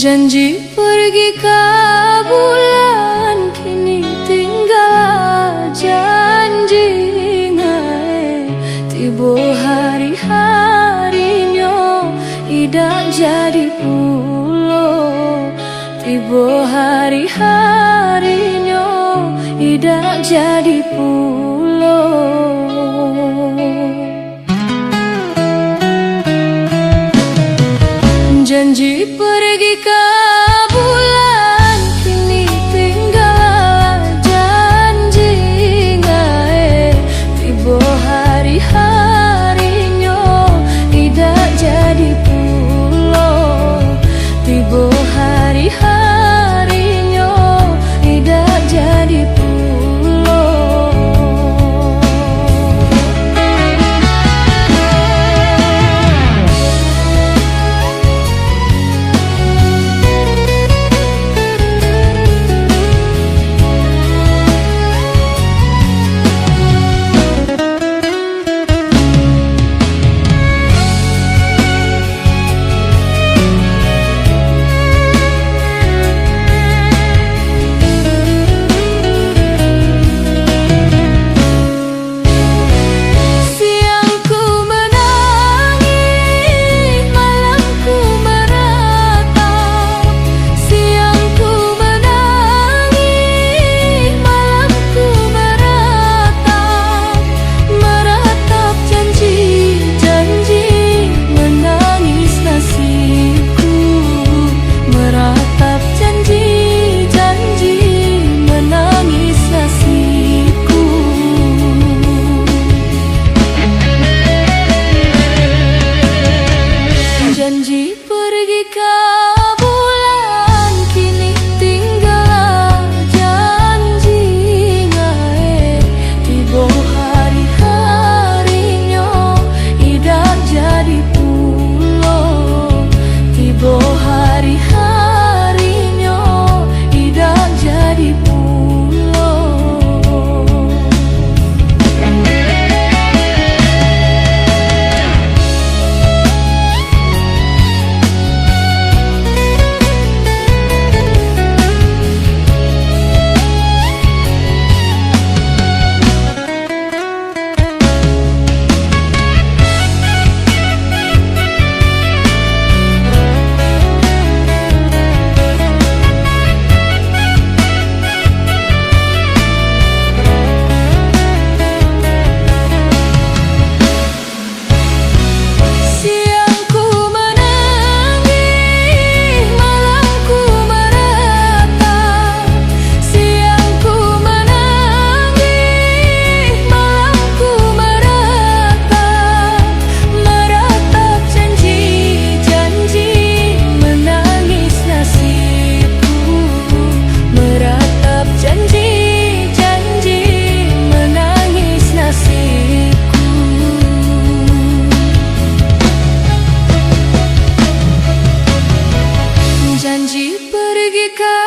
Janji pergi ke bulan, kini tinggal janji ngai. Tiba hari-harinya idak jadi pulo. Tiba hari-harinya idak jadi pulo. Janji pergi ke bulan, kini tinggal janji ngai. Tiba hari-harinya idak jadi pulo. Tiba hari-harinya idak jadi pulo. Janji pergi ke bulan, kini tinggal janji ngai. Tiba hari-harinya idak jadi pulo. Tiba hari-harinya idak jadi pulo. Janji pergi ke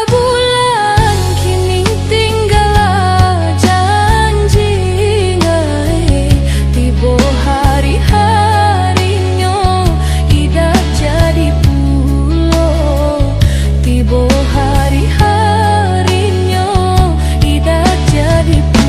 bulan, kini tinggal janji ngai. Tiba hari-harinya idak jadi pulo. Tiba hari-harinya idak jadi pulo.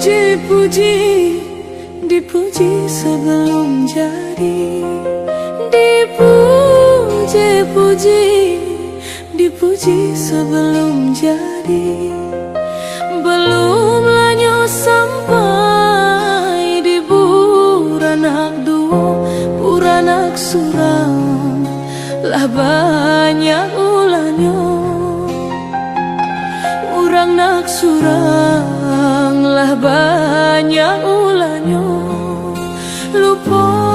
Dipuji-puji, dipuji sebelum jadi. Dipuji-puji, dipuji sebelum jadi. Belum lanyo sampai di buranak duo, buranak surang. Lah banyak ulanyo, urang nak surang. Lah banyak ulanyo, lupa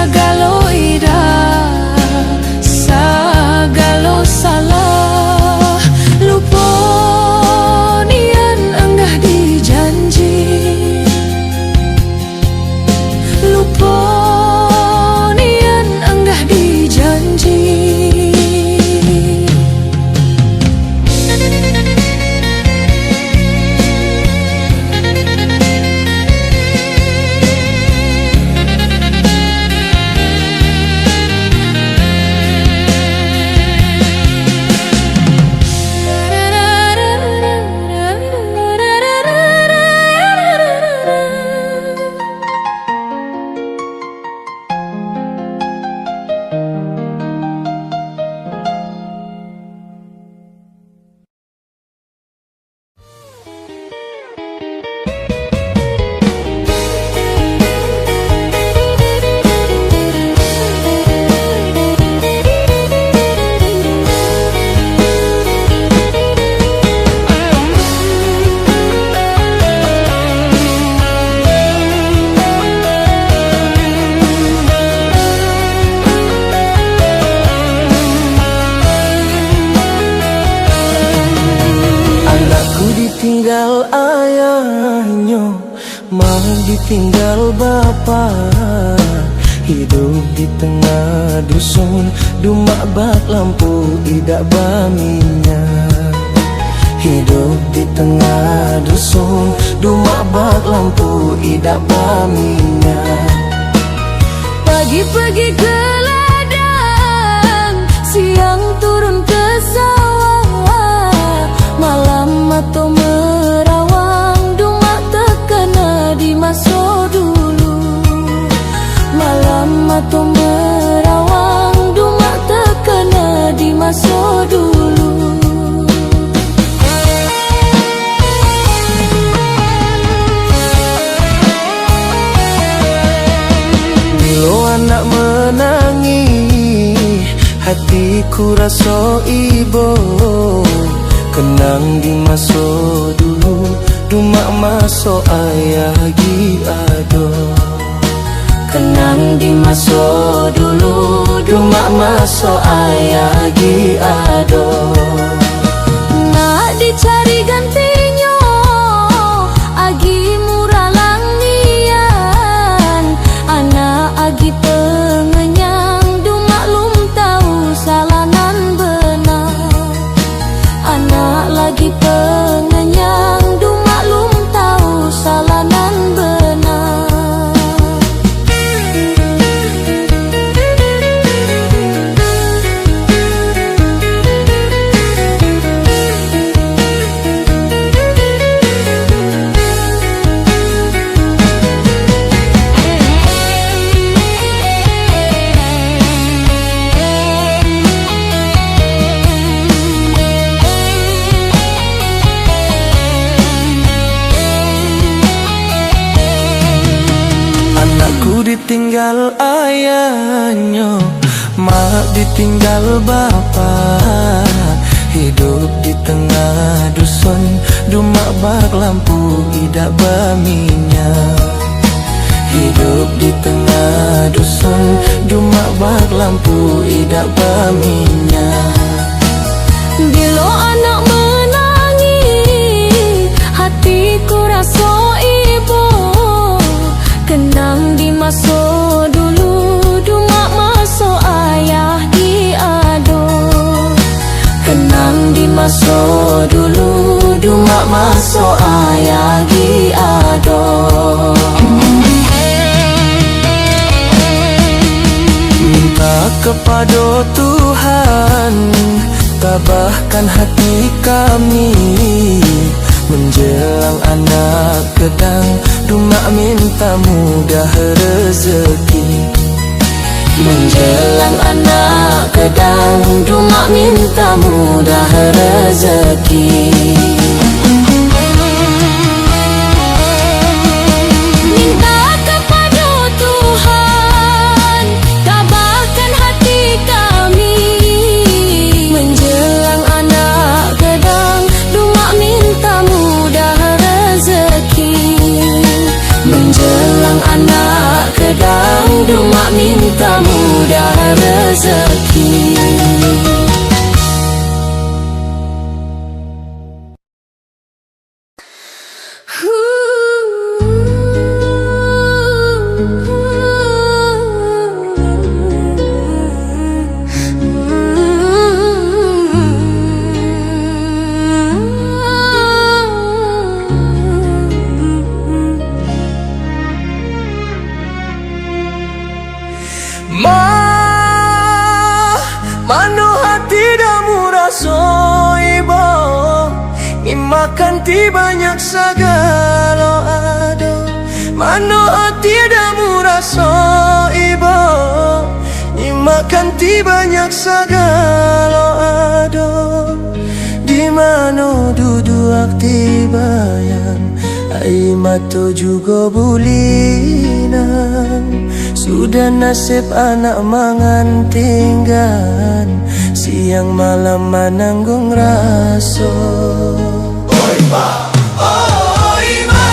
sagalo ida, sagalo salah. Lupa nian enggak dijanji, lupa nian enggak dijanji. Ditinggal ayahnya, mah ditinggal bapak. Hidup di tengah dusun, dumak bak lampu idak baminyak. Hidup di tengah dusun, dumak bak lampu idak baminyak. Pagi pergi ke ladang, siang turun ke sawah, malam atau merawang, dumak terkena di masa dulu. Malam atau merawang, dumak terkena di masa dulu. Bilo anak menangis, hatiku rasa ibo. Kenang di masa dulu, dumak masa ayah gi ado. Kenang di masa dulu, dumak masa ayah gi ado. Nak dicari gantinya, agi murah langian. Anak agi pengenyang, dumak lum tahu salah nan benar. Anak lagi pengenyang, dumak lum tahu salah nan benar. Ditinggal ayahnya, mak ditinggal bapak. Hidup di tengah dusun, dumak bak lampu idak baminyak. Hidup di tengah dusun, dumak bak lampu idak baminyak. Bila anak menangis, hatiku rasa ibu. Kenang di masa dulu, dumak masa ayah gi ado. Kenang di masa dulu, dumak masa ayah gi ado. Minta kepada Tuhan, tabahkan hati kami. Menjelang anak kedang, dumak minta mudah rezeki. Menjelang anak kedang, dumak minta mudah rezeki. Minta kepada Tuhan, tabahkan hati kami. Menjelang anak kedang, dumak minta mudah rezeki. Menjelang anak kedang, dumak mak minta mudah rezeki. Mano hati damu raso ibo Imakan ti banyak sagalo ado Mano hati damu raso ibo Imakan ti banyak sagalo ado Di mano duduk ti bayang Ai mato juga bulinan Sudah nasib anak mangan tinggal Siang malam menanggung raso Oi ma, oi ma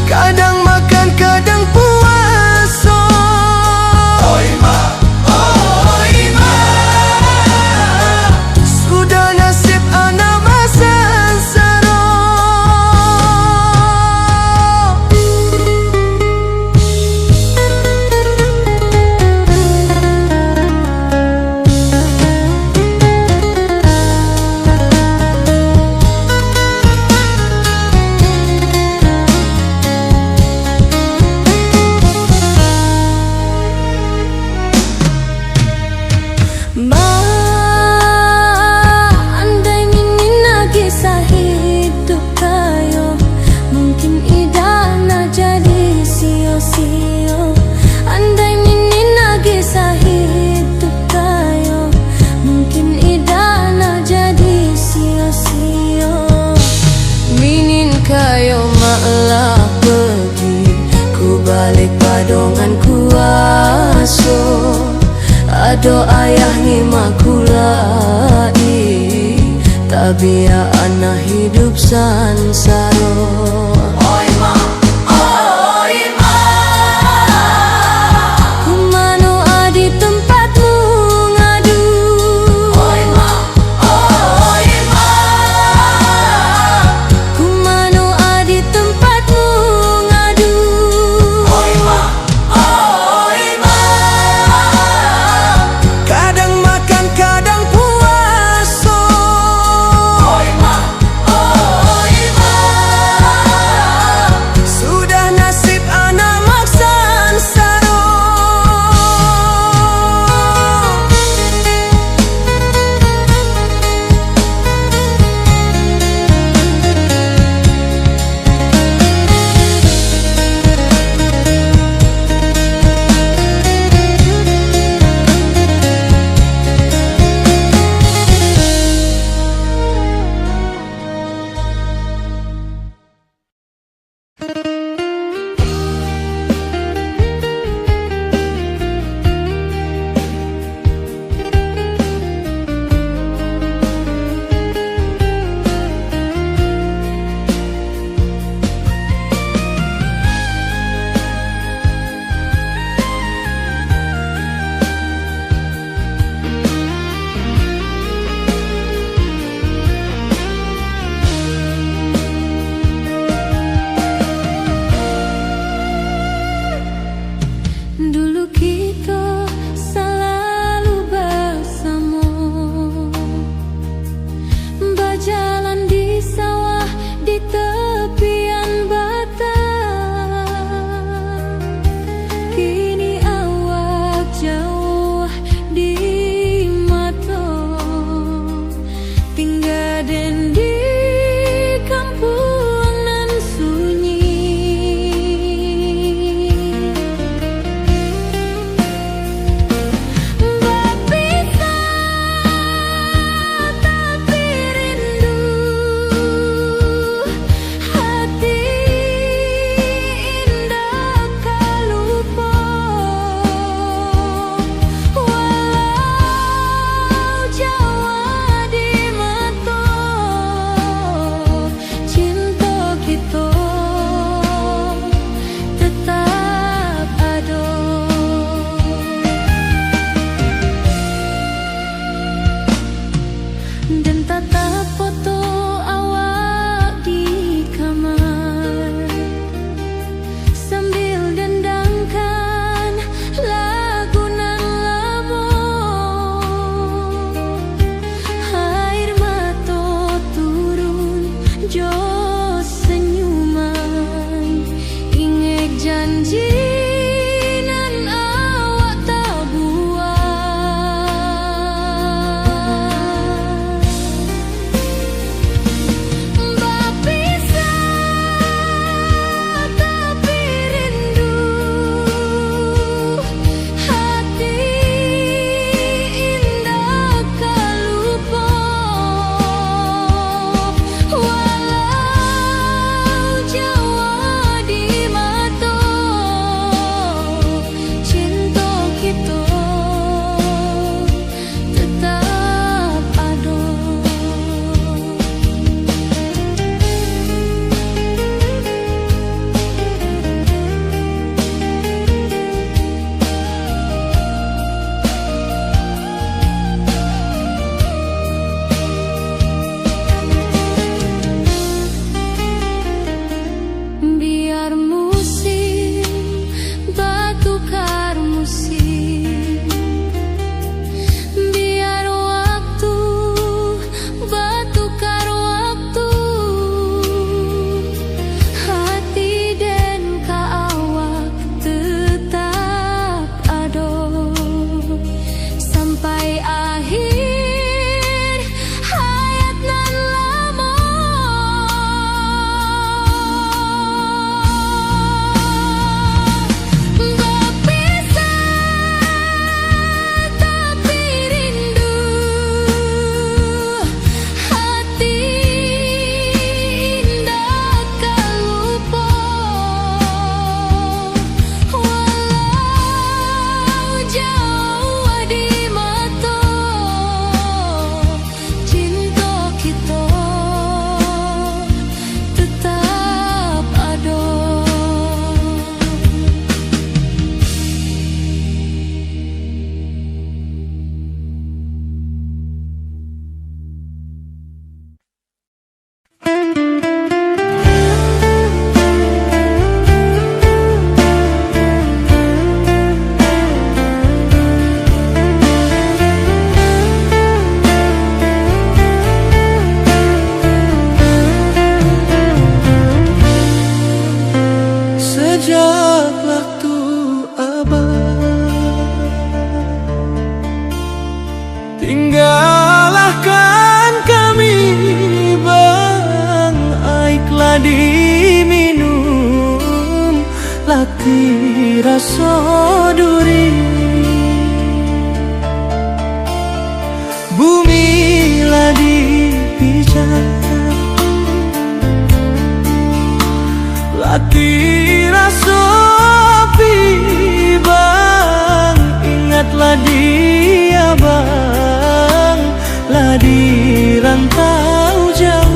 Kadang makan kadang puasa Oi ma, oi ma Sudah nasib anak masan saro balik padongan kuaso Ado ayah ngimakulai Tabia anak hidup sansaro Oi ma, oi ma Kumano adi tempatmu ngadu Oi ma, oi ma Kumano adi tempatmu ngadu Oi ma, oi ma Kadang makan kadang puasa Oi ma, oi ma hati rasa duri. Bumi lah dipijak, latih rasa pi bang. Ingatlah dia bang, lah di rantau jauh.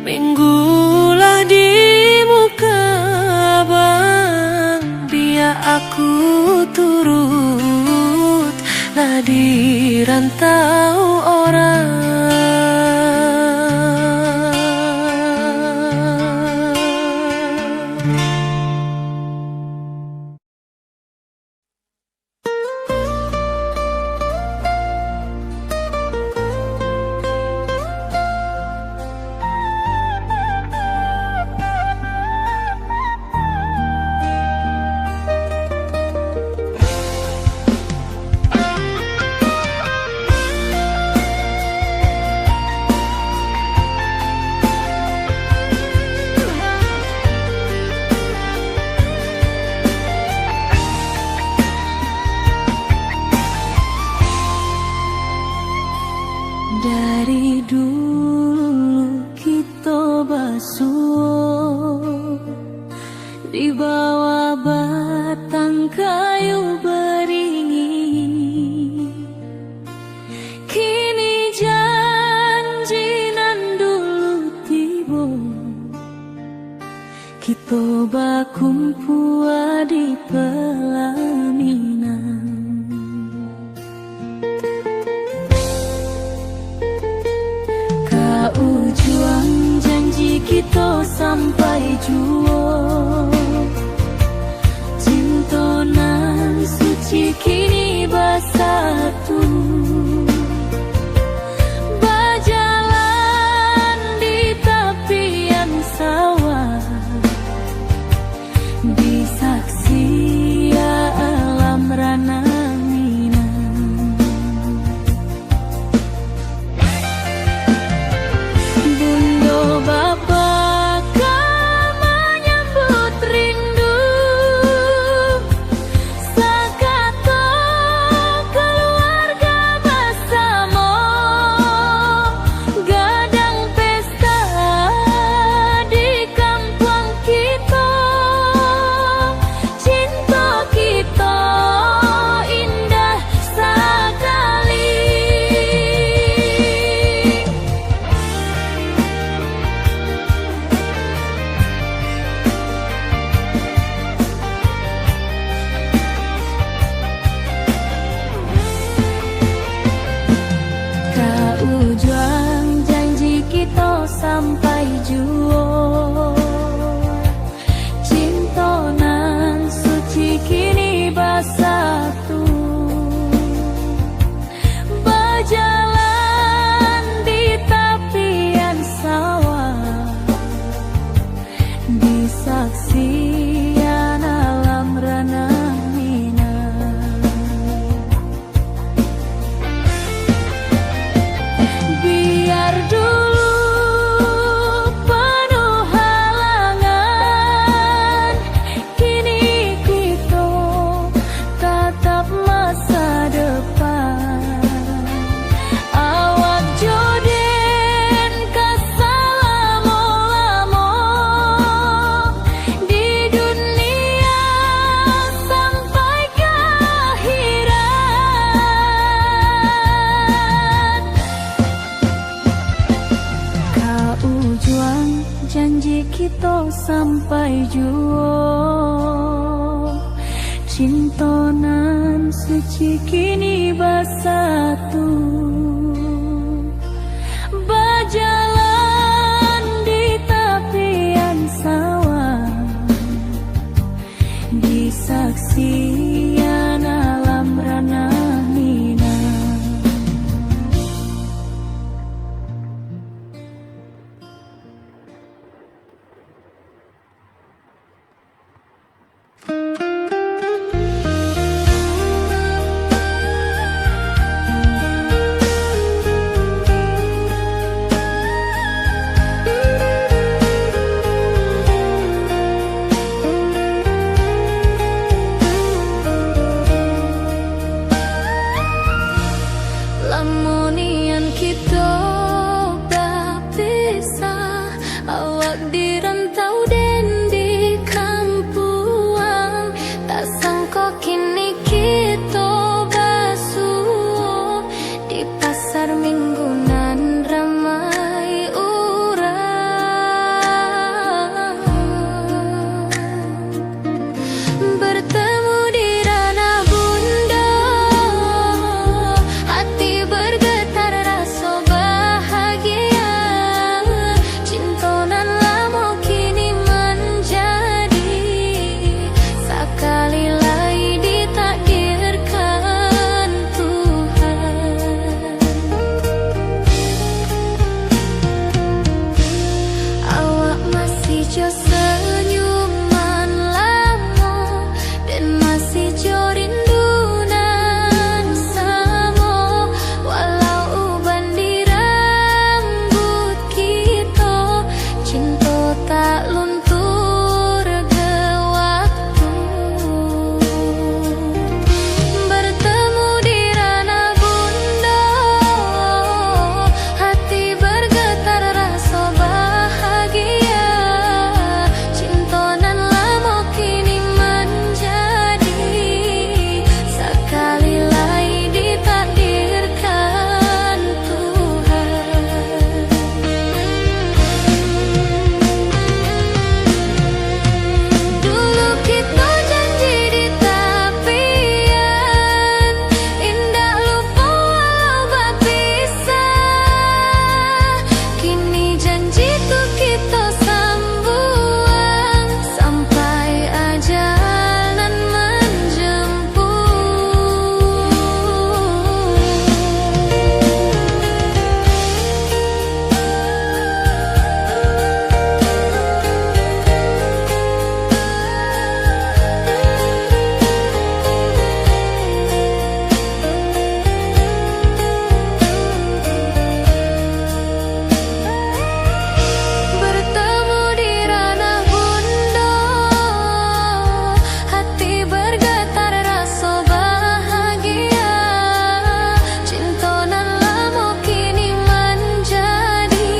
Minggulah di muka bang, dia aku turut lah di rantau orang. Dari dulu kita basuh di bawah batang kayu beringin. Kini janji nan dulu tiba, kita bakumpul di pelaminan. Juang janji kita sampai jua, cinta nan suci kini bersatu. kita sampai juo. Cintonan suci kini bersatu, berjalan di tepian sawah, di saksian alam ranah Minang. Lamunian kita berpisah, awak di rantau dan di kampuang. Tak sangka kini kita basuh di pasar minggunan ramai orang. Bertemu di ranah bunda, hati bergetar rasa bahagia. Cintonan lama kini menjadi sekali lagi ditakdirkan Tuhan. Awak masih jauh senyuman lama dan masih jauh rindunan sama. Walau uban di rambut kita, cinta tak luntur ke waktu. Bertemu di ranah bunda, hati bergetar rasa bahagia. Cintonan lama kini menjadi sekali lagi ditakdirkan Tuhan. Dulu kita janji di tepian, indah lupa walau berpisah. Kini janji tuh kita sambung sampai ajal nan bertemu di ranah bunda, hati bergetar rasa bahagia. Cintonan lama kini menjadi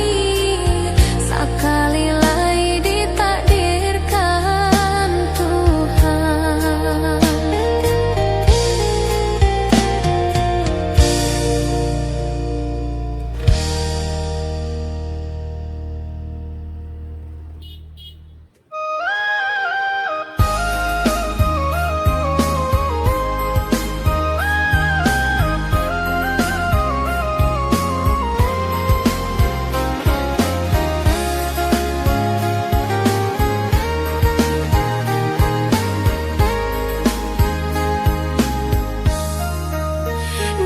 sekali lagi ditakdirkan Tuhan.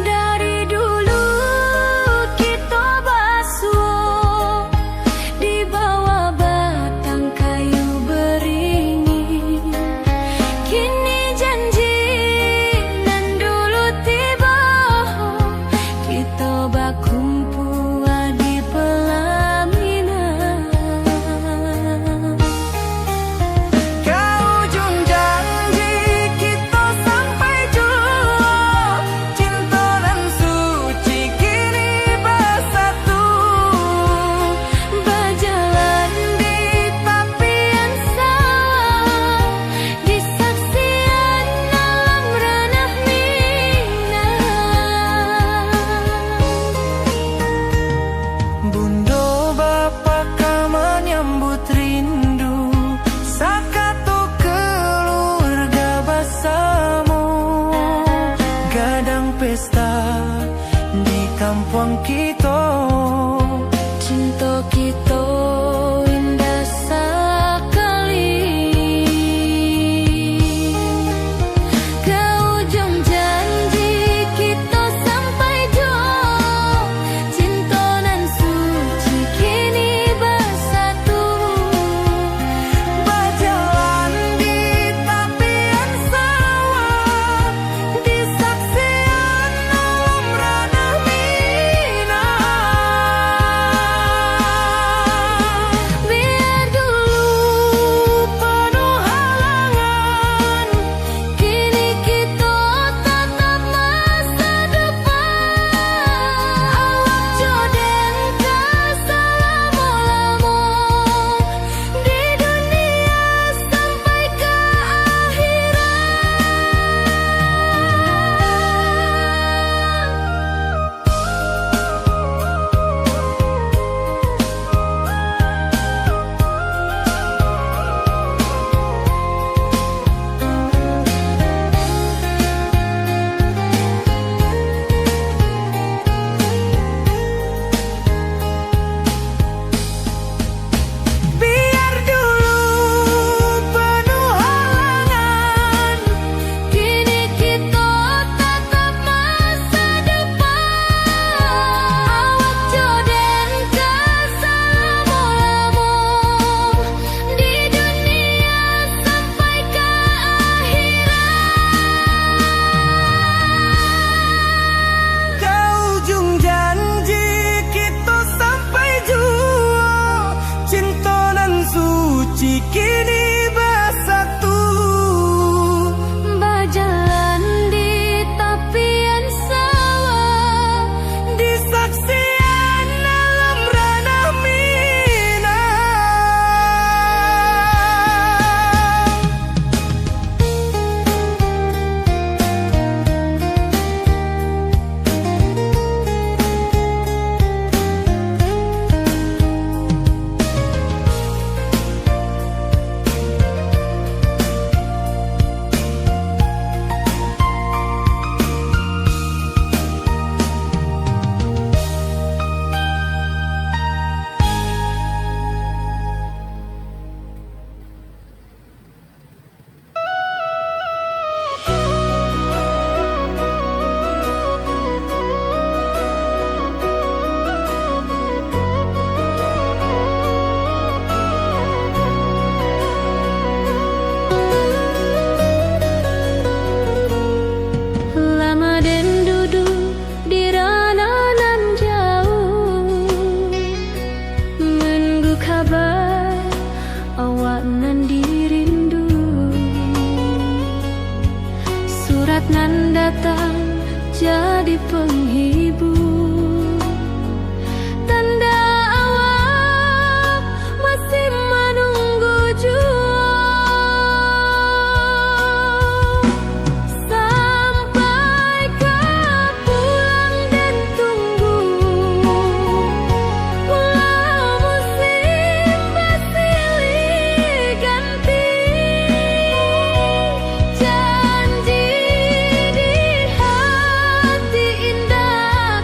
Dari dulu kita basuh di bawah batang kayu beringin. Kini janji nan dulu tiba, kita berkumpul di pelaminan. Kau ujung janji kita sampai jua. Cintonan suci kini bersatu, Berjalan di tepian sawah, di saksian alam ranah Minang. bunda bapa kau menyambut rindu. datang jadi penghibur, tanda awak masih menunggu jua. Sampai kau pulang dan tunggu, pulau musim bersilih ganti. Janji di hati indah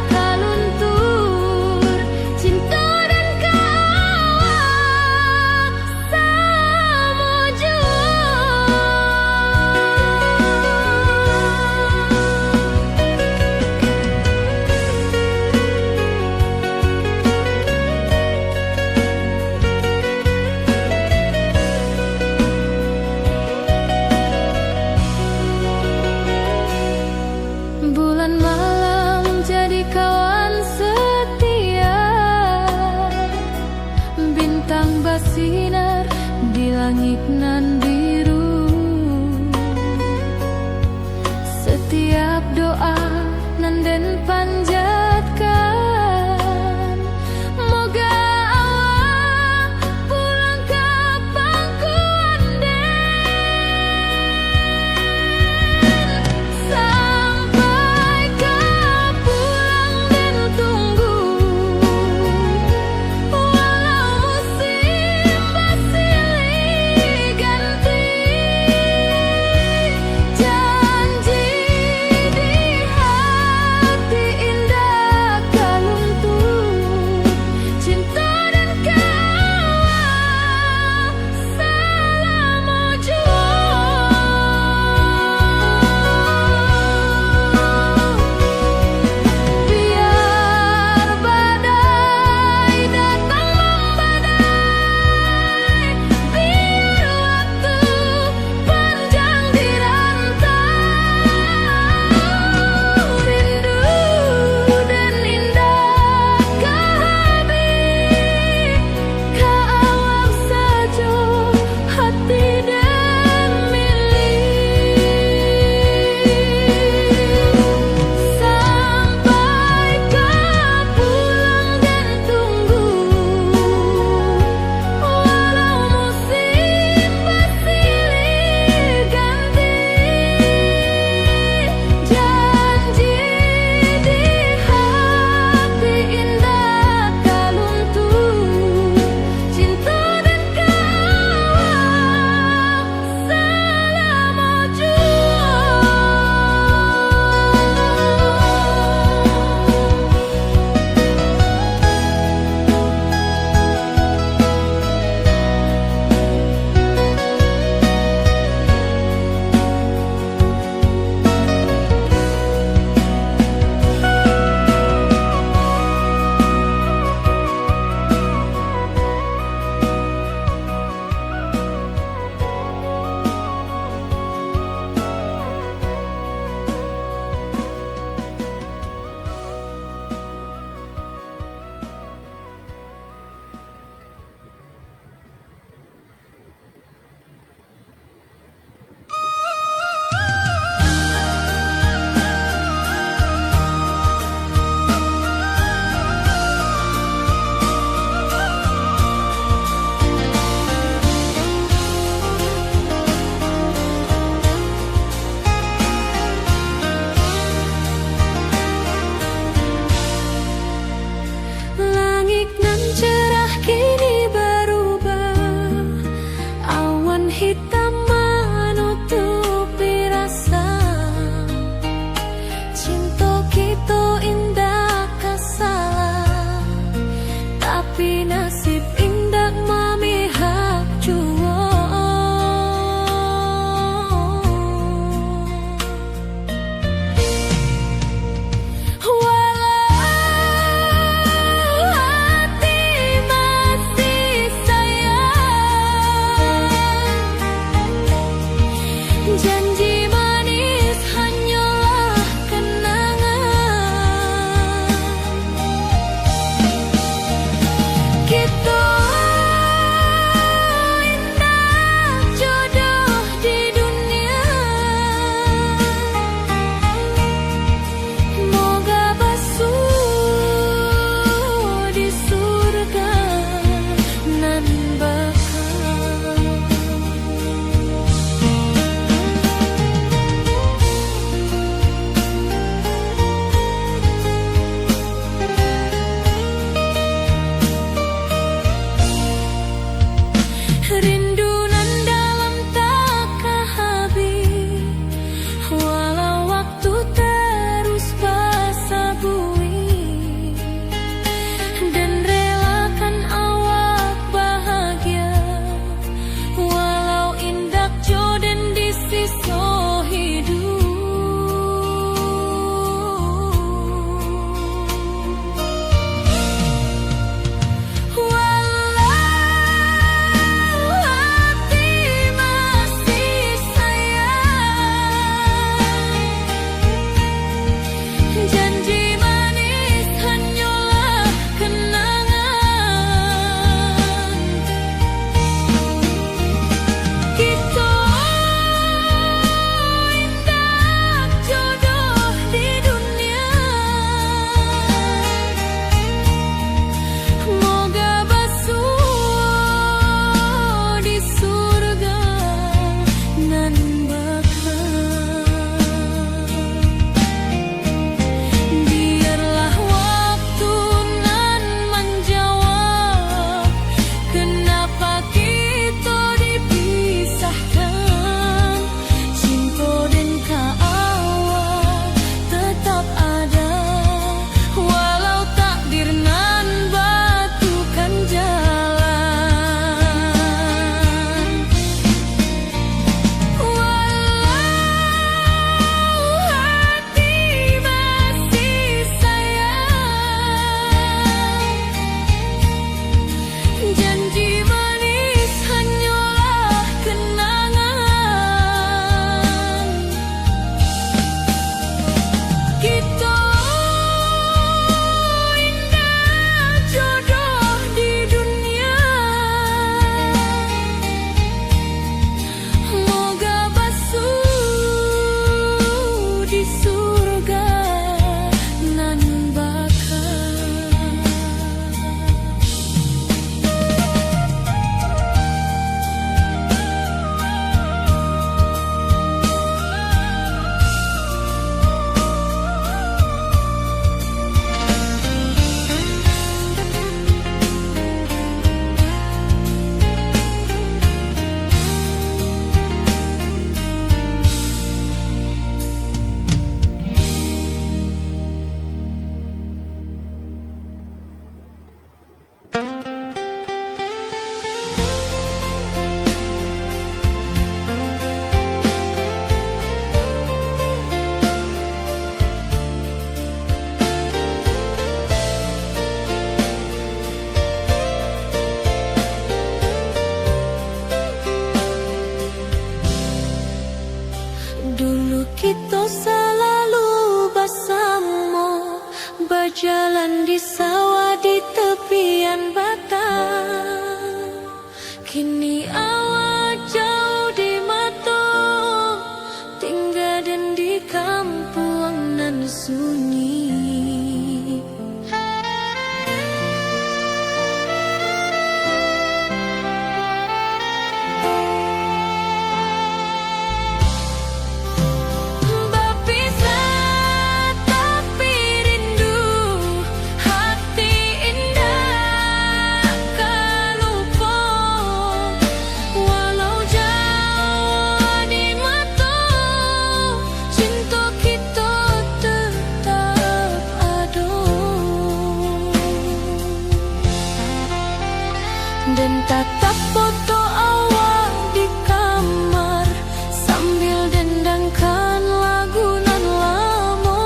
dan tatap foto awal di kamar sambil dendangkan lagu nan lamo.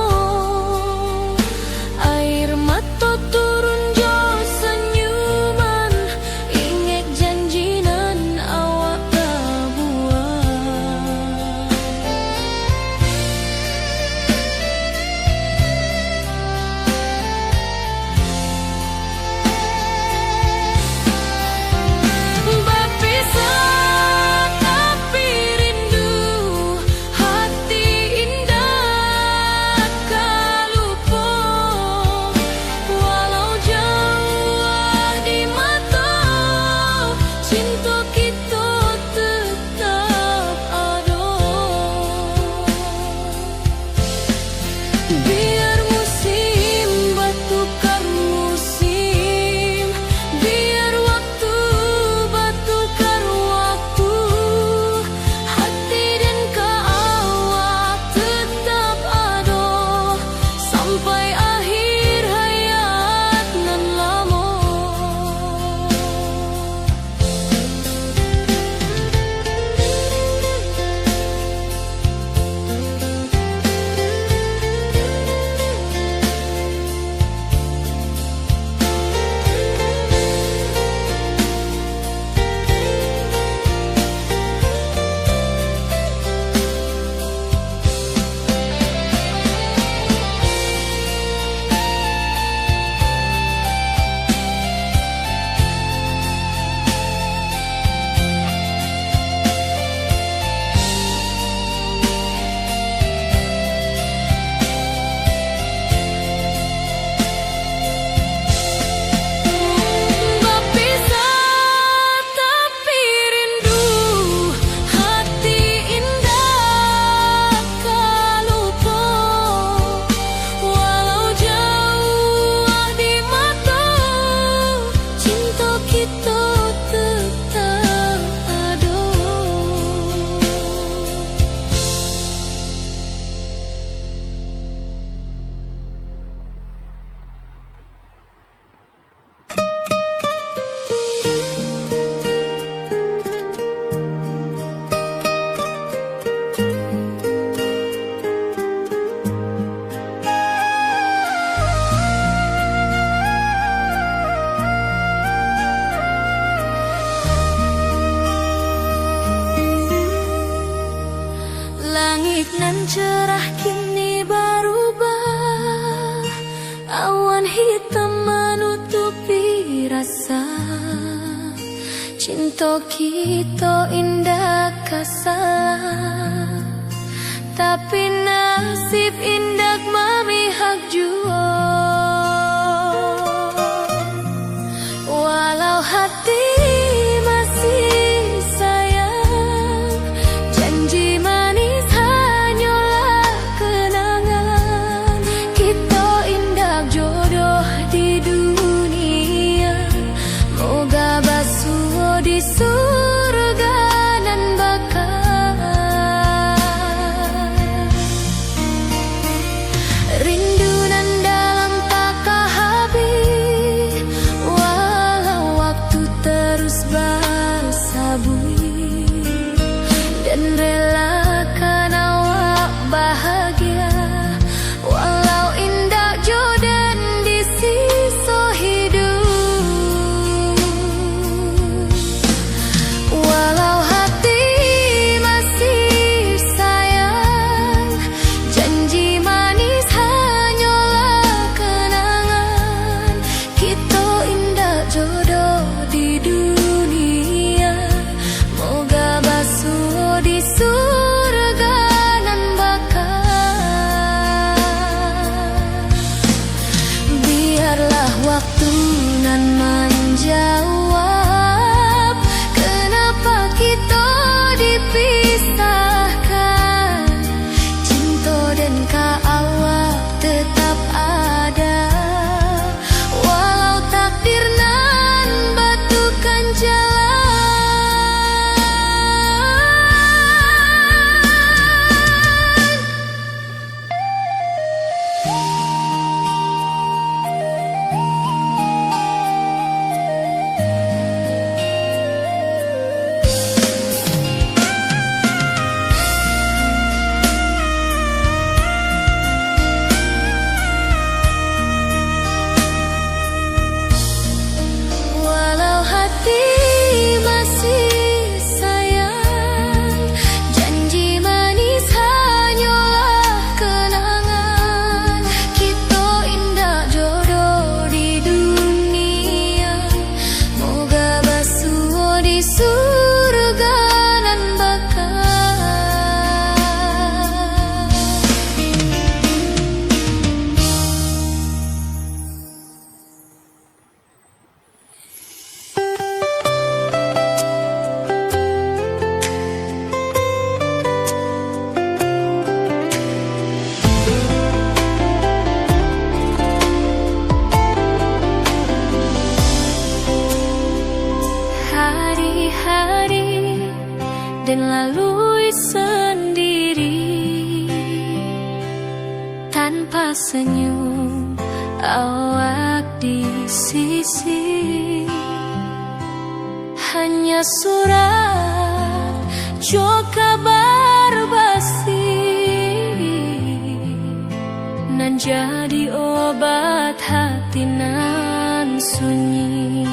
Air mata turun jo senyuman, inget janji nan awak buat. Berpisah tapi rindu, hati indah kalupa. Walau jauh di mata, cinta kita tetap ada. Biar musim bertukar musim, biar waktu bertukar waktu, hati dan awak tetap ada sampai akhir hayat nan lama. Berpisah tapi rindu, hati indah kalupa. Walau jauh di mata, cinta kita tetap ada. Langit nan cerah kini berubah, awan hitam menutupi rasa. Cinta kita indah kasar, tapi nasib indah memihak jua. Walau hati masih sayang, janji manis hanyalah kenangan. Kita indah jodoh di dunia, moga basuh di surga nan bakal. Rindu nan dalam tak habis, walau waktu hari dan lalui sendiri tanpa senyum awak di sisi. Hanya surat jo kabar basi nan jadi obat hati nan sunyi.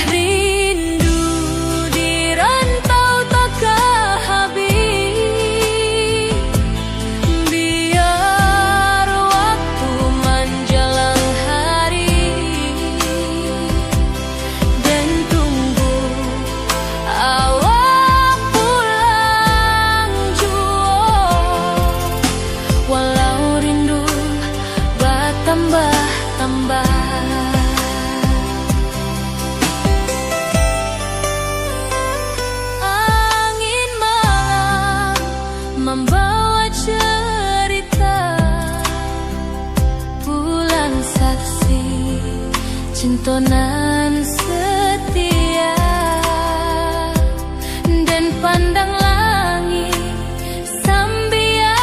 Rindu di rantau takkan habis, biar waktu menjelang hari dan tunggu awak pulang jua. Walau rindu bertambah-tambah, angin malam membawa cerita pulang saksi cintonan setia dan pandang langit sambil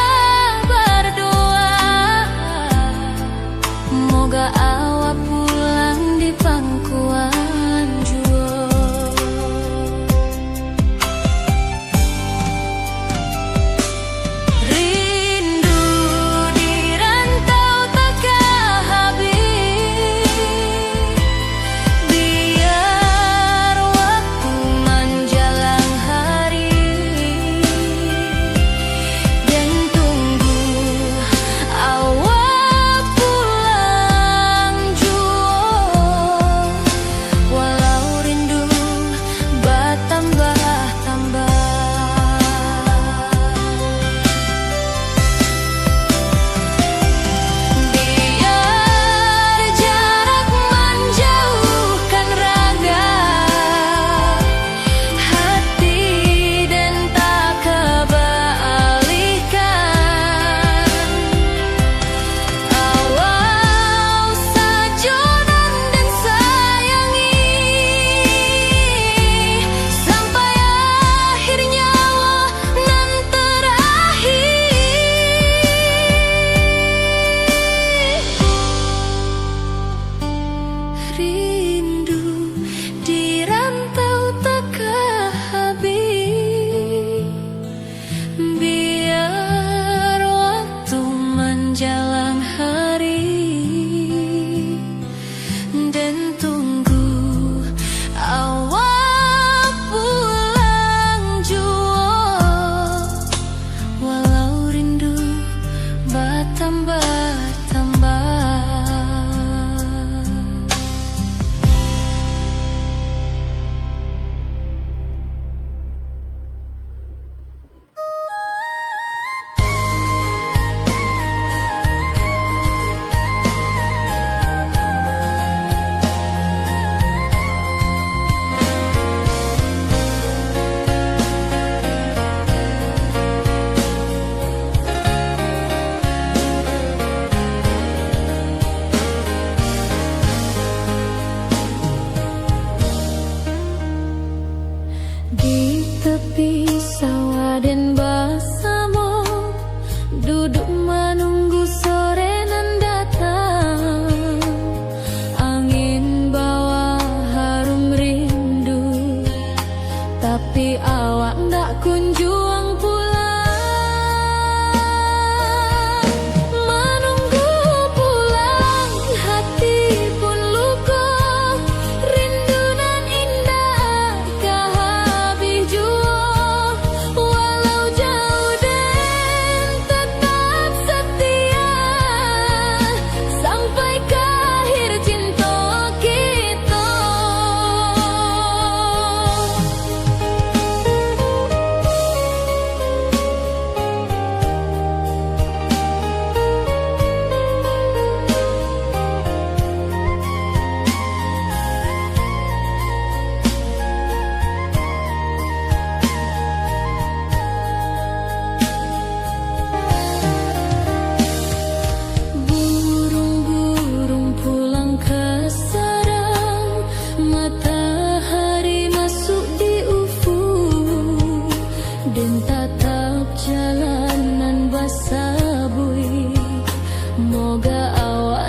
berdoa, moga awak pulang di pangkuan jua. Rindu di rantau takkan habis, biar waktu menjelang hari dan tunggu awak pulang jua.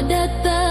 datang